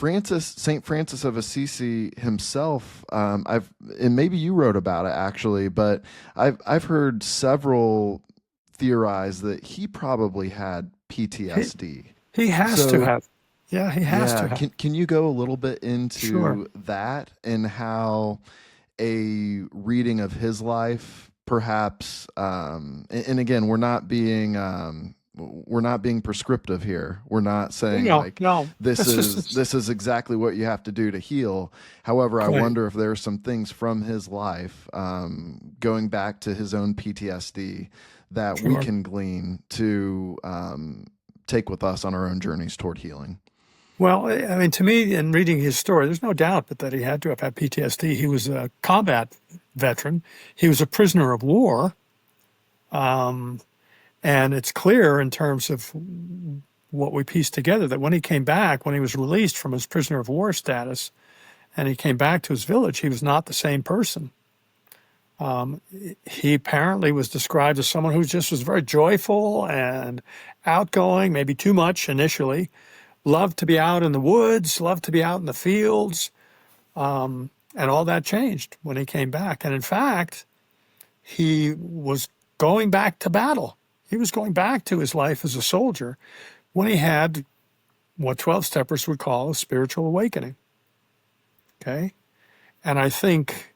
Saint Francis of Assisi himself, and maybe you wrote about it actually, but I've heard several theorize that he probably had He PTSD. he has to So have. Yeah, he has yeah, to have. can you go a little bit Sure. into that and how a reading of his life, perhaps, and again, we're not being prescriptive here. We're not saying No, like no. That's just this is exactly what you have to do to heal. However, I right. wonder if there are some things from his life, going back to his own PTSD, that we Sure. can glean to take with us on our own journeys toward healing. Well, I mean, to me, in reading his story, there's no doubt but that he had to have had PTSD. He was a combat veteran. He was a prisoner of war. Um, and it's clear in terms of what we pieced together that when he came back, when he was released from his prisoner of war status, and he came back to his village, he was not the same person. Um, he apparently was described as someone who just was very joyful and outgoing, maybe too much initially, loved to be out in the woods, loved to be out in the fields, and all that changed when he came back. And in fact, he was going back to battle. He was going back to his life as a soldier when he had what 12 steppers would call a spiritual awakening. Okay. And I think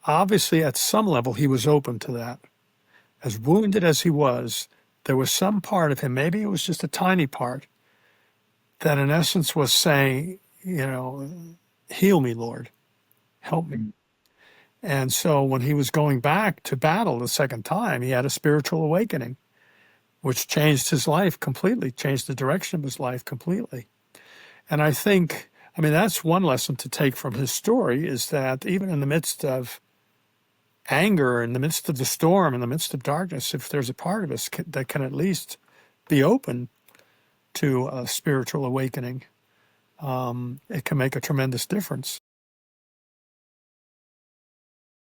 obviously at some level he was open to that. As wounded as he was, there was some part of him, maybe it was just a tiny part, that in essence was saying, heal me, Lord, help me. And so when he was going back to battle the second time, he had a spiritual awakening, which changed his life completely, changed the direction of his life completely. And I think, I mean, that's one lesson to take from his story is that even in the midst of anger, in the midst of the storm, in the midst of darkness, if there's a part of us that can at least be open to a spiritual awakening, it can make a tremendous difference.